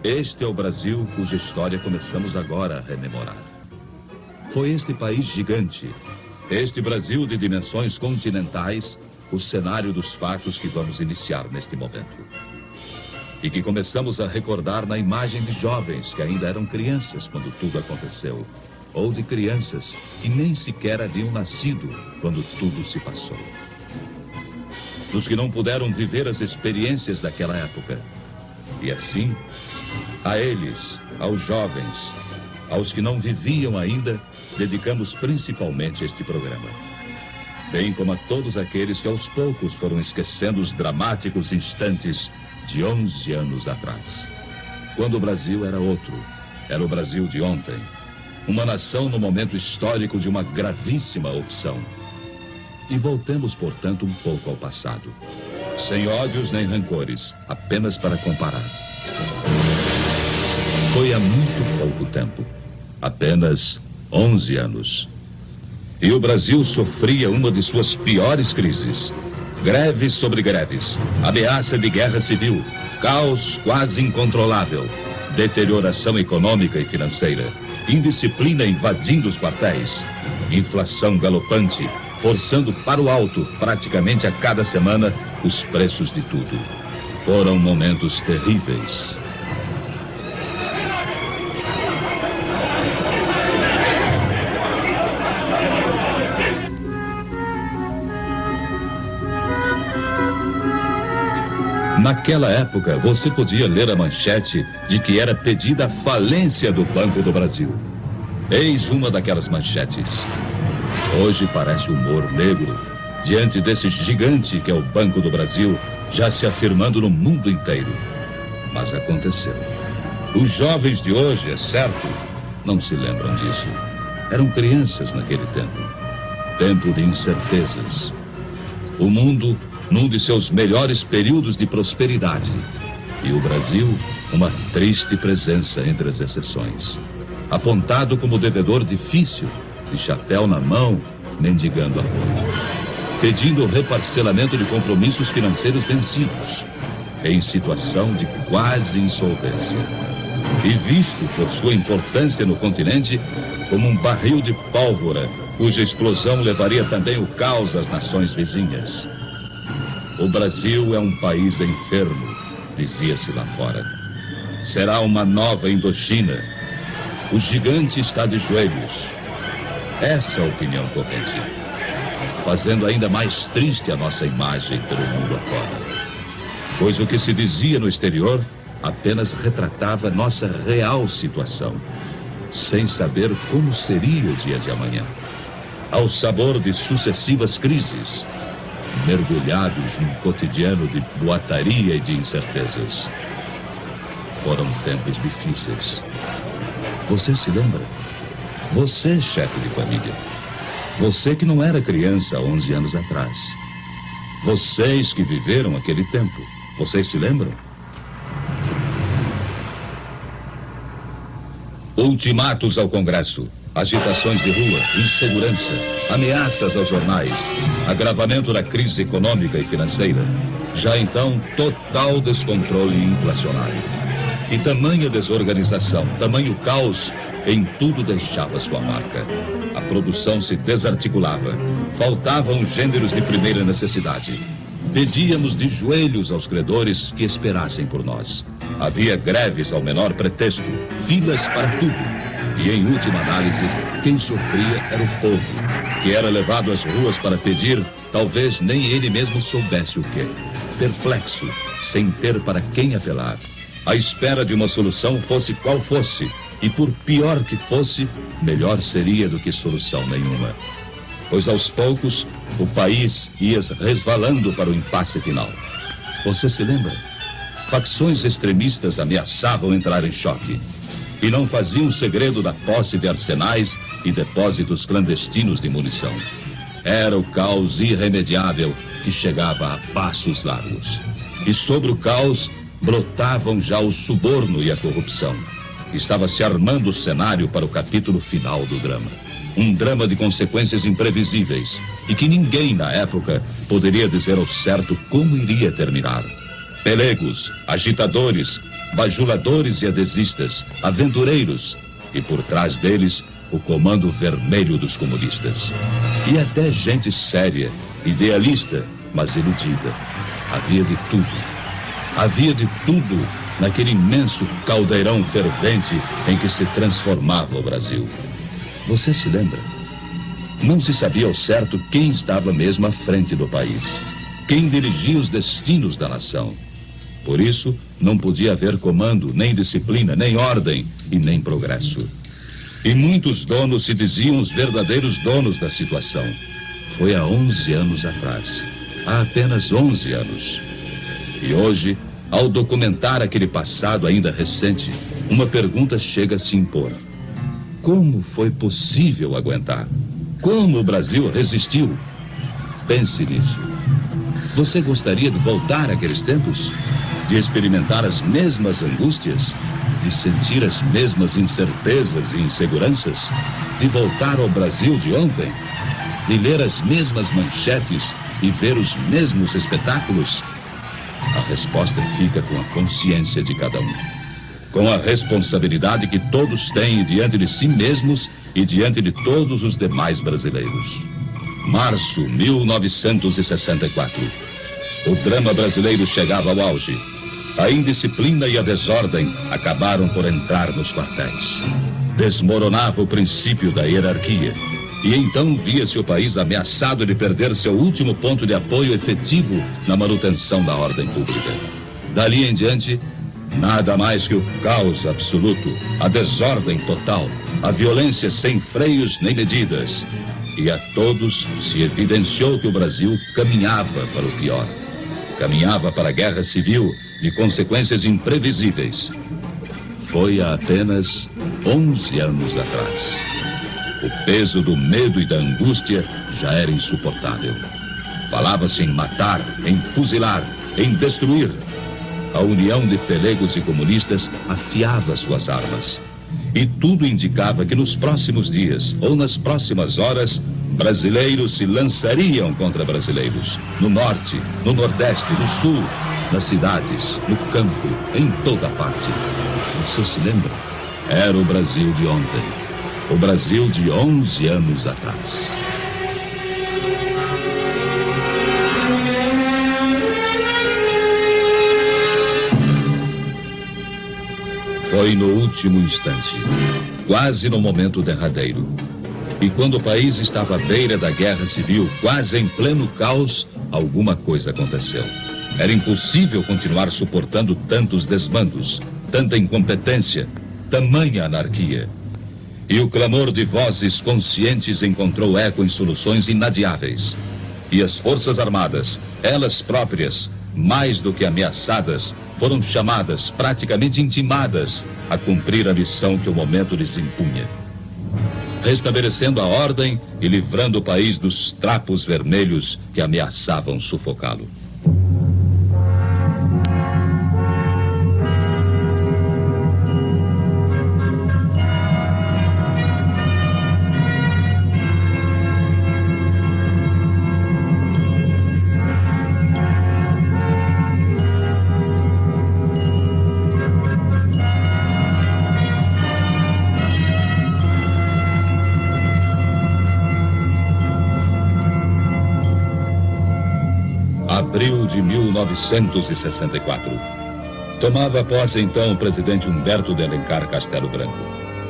Este é o Brasil cuja história começamos agora a rememorar. Foi este país gigante, este Brasil de dimensões continentais, o cenário dos fatos que vamos iniciar neste momento. E que começamos a recordar na imagem de jovens que ainda eram crianças quando tudo aconteceu, ou de crianças que nem sequer haviam nascido quando tudo se passou. Dos que não puderam viver as experiências daquela época. E assim, a eles, aos jovens, aos que não viviam ainda, dedicamos principalmente este programa. Bem como a todos aqueles que aos poucos foram esquecendo os dramáticos instantes de 11 anos atrás. Quando o Brasil era outro, era o Brasil de ontem. Uma nação no momento histórico de uma gravíssima opção. E voltemos, portanto, um pouco ao passado. Sem ódios nem rancores, apenas para comparar. Foi há muito pouco tempo, apenas 11 anos. E o Brasil sofria uma de suas piores crises. Greves sobre greves, ameaça de guerra civil, caos quase incontrolável, deterioração econômica e financeira, indisciplina invadindo os quartéis, inflação galopante, forçando para o alto, praticamente a cada semana, os preços de tudo. Foram momentos terríveis. Naquela época, você podia ler a manchete de que era pedida a falência do Banco do Brasil. Eis uma daquelas manchetes. Hoje parece humor negro, diante desse gigante que é o Banco do Brasil, já se afirmando no mundo inteiro. Mas aconteceu. Os jovens de hoje, é certo, não se lembram disso. Eram crianças naquele tempo. Tempo de incertezas. O mundo num de seus melhores períodos de prosperidade. E o Brasil, uma triste presença entre as exceções. Apontado como devedor difícil, de chapéu na mão, mendigando apoio. Pedindo o reparcelamento de compromissos financeiros vencidos. Em situação de quase insolvência. E visto por sua importância no continente como um barril de pólvora, cuja explosão levaria também o caos às nações vizinhas. O Brasil é um país enfermo, dizia-se lá fora. Será uma nova Indochina. O gigante está de joelhos. Essa é a opinião corrente. Fazendo ainda mais triste a nossa imagem pelo mundo afora. Pois o que se dizia no exterior apenas retratava nossa real situação, sem saber como seria o dia de amanhã. Ao sabor de sucessivas crises, mergulhados num cotidiano de boataria e de incertezas. Foram tempos difíceis. Você se lembra? Você, chefe de família. Você que não era criança há 11 anos atrás. Vocês que viveram aquele tempo. Vocês se lembram? Ultimatos ao Congresso. Agitações de rua, insegurança, ameaças aos jornais, agravamento da crise econômica e financeira. Já então, total descontrole inflacionário. E tamanha desorganização, tamanho caos, em tudo deixava sua marca. A produção se desarticulava. Faltavam os gêneros de primeira necessidade. Pedíamos de joelhos aos credores que esperassem por nós. Havia greves ao menor pretexto, filas para tudo. E, em última análise, quem sofria era o povo, que era levado às ruas para pedir, talvez nem ele mesmo soubesse o quê. Perplexo, sem ter para quem apelar. À espera de uma solução, fosse qual fosse, e por pior que fosse, melhor seria do que solução nenhuma. Pois aos poucos, o país ia resvalando para o impasse final. Você se lembra? Facções extremistas ameaçavam entrar em choque. E não faziam segredo da posse de arsenais e depósitos clandestinos de munição. Era o caos irremediável que chegava a passos largos. E sobre o caos brotavam já o suborno e a corrupção. Estava se armando o cenário para o capítulo final do drama. Um drama de consequências imprevisíveis e que ninguém na época poderia dizer ao certo como iria terminar. Pelegos, agitadores, bajuladores e adesistas, aventureiros, e por trás deles o comando vermelho dos comunistas. E até gente séria, idealista, mas iludida. Havia de tudo. Havia de tudo naquele imenso caldeirão fervente em que se transformava o Brasil. Você se lembra? Não se sabia ao certo quem estava mesmo à frente do país, quem dirigia os destinos da nação. Por isso, não podia haver comando, nem disciplina, nem ordem e nem progresso. E muitos donos se diziam os verdadeiros donos da situação. Foi há 11 anos atrás. Há apenas 11 anos. E hoje, ao documentar aquele passado ainda recente, uma pergunta chega a se impor. Como foi possível aguentar? Como o Brasil resistiu? Pense nisso. Você gostaria de voltar àqueles tempos? De experimentar as mesmas angústias? De sentir as mesmas incertezas e inseguranças? De voltar ao Brasil de ontem? De ler as mesmas manchetes e ver os mesmos espetáculos? A resposta fica com a consciência de cada um. Com a responsabilidade que todos têm diante de si mesmos e diante de todos os demais brasileiros. Março 1964. O drama brasileiro chegava ao auge. A indisciplina e a desordem acabaram por entrar nos quartéis. Desmoronava o princípio da hierarquia. E então via-se o país ameaçado de perder seu último ponto de apoio efetivo na manutenção da ordem pública. Dali em diante, nada mais que o caos absoluto, a desordem total, a violência sem freios nem medidas. E a todos se evidenciou que o Brasil caminhava para o pior. Caminhava para a guerra civil de consequências imprevisíveis. Foi há apenas 11 anos atrás. O peso do medo e da angústia já era insuportável. Falava-se em matar, em fuzilar, em destruir. A união de pelegos e comunistas afiava suas armas. E tudo indicava que nos próximos dias, ou nas próximas horas, brasileiros se lançariam contra brasileiros. No norte, no nordeste, no sul, nas cidades, no campo, em toda parte. Você se lembra? Era o Brasil de ontem. O Brasil de 11 anos atrás. Foi no último instante, quase no momento derradeiro. E quando o país estava à beira da guerra civil, quase em pleno caos, alguma coisa aconteceu. Era impossível continuar suportando tantos desmandos, tanta incompetência, tamanha anarquia. E o clamor de vozes conscientes encontrou eco em soluções inadiáveis. E as Forças Armadas, elas próprias, mais do que ameaçadas, foram chamadas, praticamente intimadas, a cumprir a missão que o momento lhes impunha. Restabelecendo a ordem e livrando o país dos trapos vermelhos que ameaçavam sufocá-lo. Abril de 1964. Tomava posse então o presidente Humberto de Alencar Castelo Branco.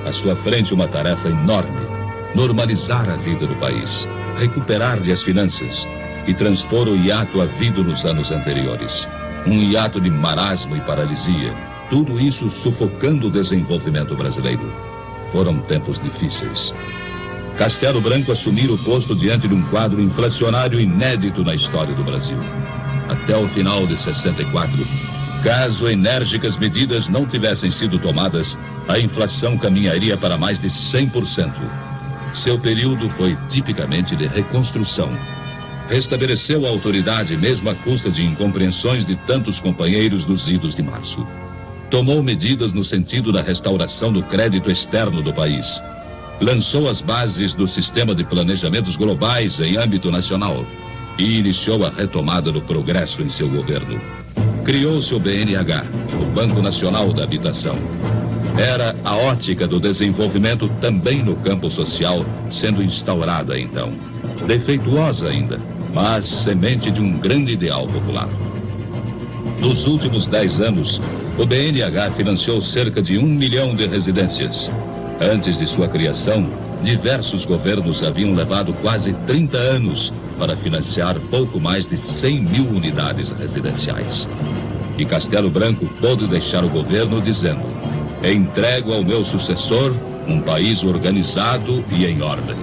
À sua frente uma tarefa enorme: normalizar a vida do país, recuperar-lhe as finanças e transpor o hiato havido nos anos anteriores. Um hiato de marasmo e paralisia, tudo isso sufocando o desenvolvimento brasileiro. Foram tempos difíceis. Castelo Branco assumira o posto diante de um quadro inflacionário inédito na história do Brasil. Até o final de 64, caso enérgicas medidas não tivessem sido tomadas, a inflação caminharia para mais de 100%. Seu período foi tipicamente de reconstrução. Restabeleceu a autoridade mesmo à custa de incompreensões de tantos companheiros dos idos de março. Tomou medidas no sentido da restauração do crédito externo do país. Lançou as bases do sistema de planejamentos globais em âmbito nacional e iniciou a retomada do progresso em seu governo. criou-se o BNH, o Banco Nacional da Habitação. Era a ótica do desenvolvimento também no campo social sendo instaurada então. Defeituosa ainda, mas semente de um grande ideal popular. Nos últimos 10 anos, o BNH financiou cerca de 1 milhão de residências. Antes de sua criação, diversos governos haviam levado quase 30 anos para financiar pouco mais de 100 mil unidades residenciais. E Castelo Branco pôde deixar o governo dizendo: entrego ao meu sucessor um país organizado e em ordem.